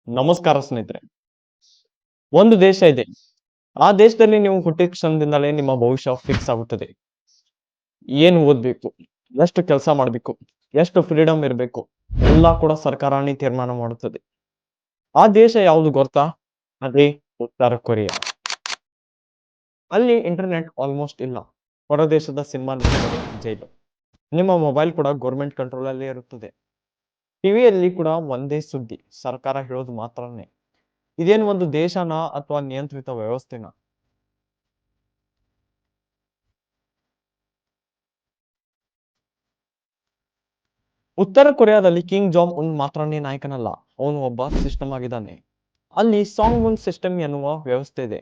ನಮಸ್ಕಾರ ಸ್ನೇಹಿತರೆ. ಒಂದು ದೇಶ ಇದೆ. ಆ ದೇಶದಲ್ಲಿ ನೀವು ಹುಟ್ಟಿದ ಕ್ಷಣದಿಂದಲೇ ನಿಮ್ಮ ಭವಿಷ್ಯ ಫಿಕ್ಸ್ ಆಗುತ್ತದೆ. ಏನು ಓದ್ಬೇಕು, ಎಷ್ಟು ಕೆಲಸ ಮಾಡ್ಬೇಕು, ಎಷ್ಟು ಫ್ರೀಡಮ್ ಇರಬೇಕು, ಎಲ್ಲ ಕೂಡ ಸರ್ಕಾರನೇ ತೀರ್ಮಾನ ಮಾಡುತ್ತದೆ. ಆ ದೇಶ ಯಾವುದು ಗೊತ್ತಾ? ಅದೇ ಉತ್ತರ ಕೊರಿಯಾ. ಅಲ್ಲಿ ಇಂಟರ್ನೆಟ್ ಆಲ್ಮೋಸ್ಟ್ ಇಲ್ಲ. ಹೊರದೇಶದ ಸಿನಿಮಾ ನೋಡಿದರೆ ಜೈಲು. ನಿಮ್ಮ ಮೊಬೈಲ್ ಕೂಡ ಗೌರ್ಮೆಂಟ್ ಕಂಟ್ರೋಲ್ ಅಲ್ಲೇ ಇರುತ್ತದೆ. ಟಿವಿಯಲ್ಲಿ ಕೂಡ ಒಂದೇ ಸುದ್ದಿ, ಸರ್ಕಾರ ಹೇಳೋದು ಮಾತ್ರನೇ. ಇದೇನು ಒಂದು ದೇಶನ ಅಥವಾ ನಿಯಂತ್ರಿತ ವ್ಯವಸ್ಥೆನ? ಉತ್ತರ ಕೊರಿಯಾದಲ್ಲಿ ಕಿಂಗ್ ಜಾಂಗ್ ಉನ್ ಮಾತ್ರನೇ ನಾಯಕನಲ್ಲ, ಅವನು ಒಬ್ಬ ಸಿಸ್ಟಮ್ ಆಗಿದ್ದಾನೆ. ಅಲ್ಲಿ ಸಾಂಗ್ ಉನ್ ಸಿಸ್ಟಮ್ ಎನ್ನುವ ವ್ಯವಸ್ಥೆ ಇದೆ.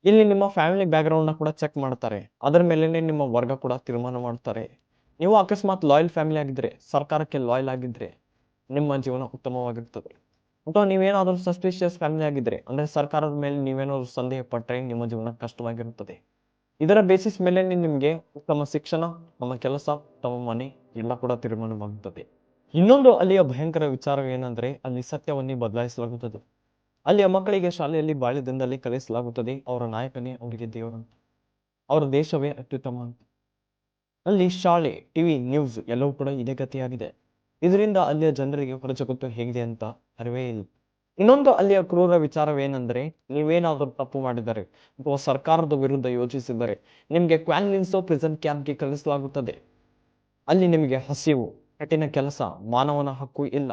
ಇಲ್ಲಿ ನಿಮ್ಮ ಫ್ಯಾಮಿಲಿ ಬ್ಯಾಕ್ಗ್ರೌಂಡ್ ನ ಕೂಡ ಚೆಕ್ ಮಾಡ್ತಾರೆ. ಅದರ ಮೇಲೆನೆ ನಿಮ್ಮ ವರ್ಗ ಕೂಡ ತೀರ್ಮಾನ ಮಾಡ್ತಾರೆ. ನೀವು ಅಕಸ್ಮಾತ್ ಲಾಯಲ್ ಫ್ಯಾಮಿಲಿ ಆಗಿದ್ರೆ, ಸರ್ಕಾರಕ್ಕೆ ಲಾಯಲ್ ಆಗಿದ್ರೆ ನಿಮ್ಮ ಜೀವನ ಉತ್ತಮವಾಗಿರ್ತದೆ. ಅಥವಾ ನೀವೇನಾದ್ರೂ ಸಸ್ಪಿಷಿಯಸ್ ಫ್ಯಾಮಿಲಿ ಆಗಿದ್ರೆ, ಅಂದ್ರೆ ಸರ್ಕಾರದ ಮೇಲೆ ನೀವೇನಾದ್ರೂ ಸಂದೇಹ ಪಟ್ಟರೆ ನಿಮ್ಮ ಜೀವನ ಕಷ್ಟವಾಗಿರುತ್ತದೆ. ಇದರ ಬೇಸಿಸ್ ಮೇಲೆ ನಿಮಗೆ ಉತ್ತಮ ಶಿಕ್ಷಣ, ಉತ್ತಮ ಕೆಲಸ, ಉತ್ತಮ ಮನೆ ಎಲ್ಲ ಕೂಡ ತೀರ್ಮಾನವಾಗುತ್ತದೆ. ಇನ್ನೊಂದು ಅಲ್ಲಿಯ ಭಯಂಕರ ವಿಚಾರವೇನೆಂದರೆ ಅಲ್ಲಿ ಸತ್ಯವನ್ನೇ ಬದಲಾಯಿಸಲಾಗುತ್ತದೆ. ಅಲ್ಲಿಯ ಮಕ್ಕಳಿಗೆ ಶಾಲೆಯಲ್ಲಿ ಬಾಲ್ಯದಿಂದಲೇ ಕಲಿಸಲಾಗುತ್ತದೆ ಅವರ ನಾಯಕನೇ ಅವರಿಗೆ ದೇವರು, ಅವರ ದೇಶವೇ ಅತ್ಯುತ್ತಮ ಅಂತ. ಅಲ್ಲಿ ಶಾಲೆ, ಟಿವಿ, ನ್ಯೂಸ್ ಎಲ್ಲವೂ ಕೂಡ ಇದೇ ಗತಿಯಾಗಿದೆ. ಇದರಿಂದ ಅಲ್ಲಿಯ ಜನರಿಗೆ ಹೊರಜಗತ್ತು ಹೇಗಿದೆ ಅಂತ ಅರಿವೇ ಇಲ್ಲ. ಇನ್ನೊಂದು ಅಲ್ಲಿಯ ಕ್ರೂರ ವಿಚಾರವೇನೆಂದರೆ, ನೀವೇನಾದರೂ ತಪ್ಪು ಮಾಡಿದರೆ ಅಥವಾ ಸರ್ಕಾರದ ವಿರುದ್ಧ ಯೋಚಿಸಿದರೆ ನಿಮಗೆ ಕ್ವಾನ್ಲಿನ್ಸೋ ಪ್ರಿಸನ್ ಕ್ಯಾಂಪ್ಗೆ ಕಳಿಸಲಾಗುತ್ತದೆ. ಅಲ್ಲಿ ನಿಮಗೆ ಹಸಿವು, ಕಠಿಣ ಕೆಲಸ, ಮಾನವನ ಹಕ್ಕು ಇಲ್ಲ.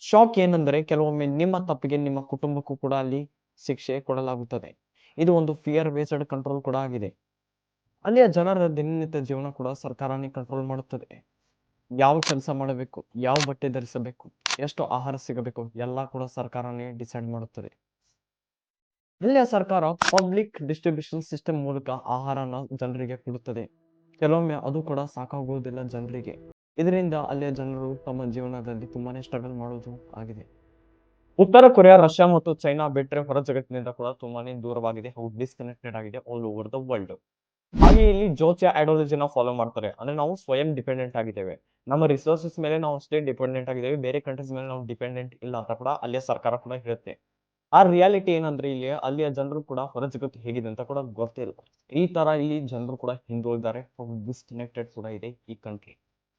ಶಾಕ್ ಏನಂದ್ರೆ ಕೆಲವೊಮ್ಮೆ ನಿಮ್ಮ ತಪ್ಪಿಗೆ ನಿಮ್ಮ ಕುಟುಂಬಕ್ಕೂ ಕೂಡ ಅಲ್ಲಿ ಶಿಕ್ಷೆ ಕೊಡಲಾಗುತ್ತದೆ. ಇದು ಒಂದು ಫಿಯರ್ ಬೇಸ್ಡ್ ಕಂಟ್ರೋಲ್ ಕೂಡ ಆಗಿದೆ. ಅಲ್ಲಿಯ ಜನರ ದಿನನಿತ್ಯ ಜೀವನ ಕೂಡ ಸರ್ಕಾರನೇ ಕಂಟ್ರೋಲ್ ಮಾಡುತ್ತದೆ. ಯಾವ ಕೆಲಸ ಮಾಡಬೇಕು, ಯಾವ ಬಟ್ಟೆ ಧರಿಸಬೇಕು, ಎಷ್ಟು ಆಹಾರ ಸಿಗಬೇಕು ಎಲ್ಲ ಕೂಡ ಸರ್ಕಾರನೇ ಡಿಸೈಡ್ ಮಾಡುತ್ತದೆ. ಇಲ್ಲಿಯ ಸರ್ಕಾರ ಪಬ್ಲಿಕ್ ಡಿಸ್ಟ್ರಿಬ್ಯೂಷನ್ ಸಿಸ್ಟಮ್ ಮೂಲಕ ಆಹಾರನ ಜನರಿಗೆ ಕೊಡುತ್ತದೆ. ಕೆಲವೊಮ್ಮೆ ಅದು ಕೂಡ ಸಾಕಾಗುವುದಿಲ್ಲ ಜನರಿಗೆ. ಇದರಿಂದ ಅಲ್ಲಿಯ ಜನರು ತಮ್ಮ ಜೀವನದಲ್ಲಿ ತುಂಬಾನೇ ಸ್ಟ್ರಗಲ್ ಮಾಡುವುದು ಆಗಿದೆ. ಉತ್ತರ ಕೊರಿಯಾ, ರಷ್ಯಾ ಮತ್ತು ಚೈನಾ ಬಿಟ್ಟರೆ ಹೊರ ಜಗತ್ತಿನಿಂದ ಕೂಡ ತುಂಬಾನೇ ದೂರವಾಗಿದೆ ಹಾಗೂ ಡಿಸ್ಕನೆಕ್ಟೆಡ್ ಆಗಿದೆ ಆಲ್ ಓವರ್ ದ ವರ್ಲ್ಡ್. ಹಾಗೆ ಇಲ್ಲಿ ಜೋಚಿಯಾ ಐಡಿಯಾಲಜಿನ ಫಾಲೋ ಮಾಡ್ತಾರೆ. ಅಂದ್ರೆ ನಾವು ಸ್ವಯಂ ಡಿಪೆಂಡೆಂಟ್ ಆಗಿದ್ದೇವೆ. ನಮ್ಮ ರಿಸೋರ್ಸಸ್ ಮೇಲೆ ನಾವು ಅಷ್ಟೇ ಡಿಪೆಂಡೆಂಟ್ ಆಗಿದ್ದೇವೆ, ಬೇರೆ ಕಂಟ್ರೀಸ್ ಮೇಲೆ ನಾವು ಡಿಪೆಂಡೆಂಟ್ ಇಲ್ಲ ಅಂತ ಕೂಡ ಅಲ್ಲಿಯ ಸರ್ಕಾರ ಕೂಡ ಹೇಳುತ್ತೆ. ಆ ರಿಯಾಲಿಟಿ ಏನಂದ್ರೆ ಇಲ್ಲಿ ಅಲ್ಲಿಯ ಜನರು ಕೂಡ ಹೊರ ಜಗತ್ತು ಹೇಗಿದೆ ಅಂತ ಕೂಡ ಗೊತ್ತಿಲ್ಲ. ಈ ತರ ಇಲ್ಲಿ ಜನರು ಕೂಡ ಹಿಂದುಳಿದ್ದಾರೆ, ಡಿಸ್ಕನೆಕ್ಟೆಡ್ ಕೂಡ ಇದೆ ಈ ಕಂಟ್ರಿ.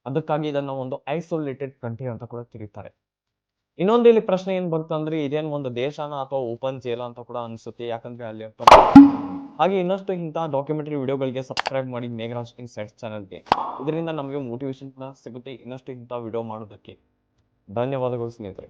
ಅದಕ್ಕಾಗಿ ಇದನ್ನ ಒಂದು ಐಸೋಲೇಟೆಡ್ ಕಂಟ್ರಿ ಅಂತ ಕೂಡ ತಿಳಿತಾರೆ. ಇನ್ನೊಂದು ಇಲ್ಲಿ ಪ್ರಶ್ನೆ ಏನ್ ಬರುತ್ತೆ ಅಂದ್ರೆ ಇದೇನು ಒಂದು ದೇಶನ ಅಥವಾ ಓಪನ್ ಜೈಲ ಅಂತ ಕೂಡ ಅನ್ಸುತ್ತೆ. ಯಾಕಂದ್ರೆ ಅಲ್ಲಿ ಹಾಗೆ ಇನ್ನಷ್ಟು ಇಂತಹ ಡಾಕ್ಯುಮೆಂಟರಿ ವಿಡಿಯೋಗಳಿಗೆ ಸಬ್ಸ್ಕ್ರೈಬ್ ಮಾಡಿ ಮೇಘರಾಜ್ ಇನ್ಸೈಟ್ಸ್ ಚಾನಲ್ಗೆ. ಇದರಿಂದ ನಮಗೆ ಮೋಟಿವೇಶನ್ ಕೂಡ ಸಿಗುತ್ತೆ ಇನ್ನಷ್ಟು ಇಂತಹ ವಿಡಿಯೋ ಮಾಡೋದಕ್ಕೆ. ಧನ್ಯವಾದಗಳು ಸ್ನೇಹಿತರೆ.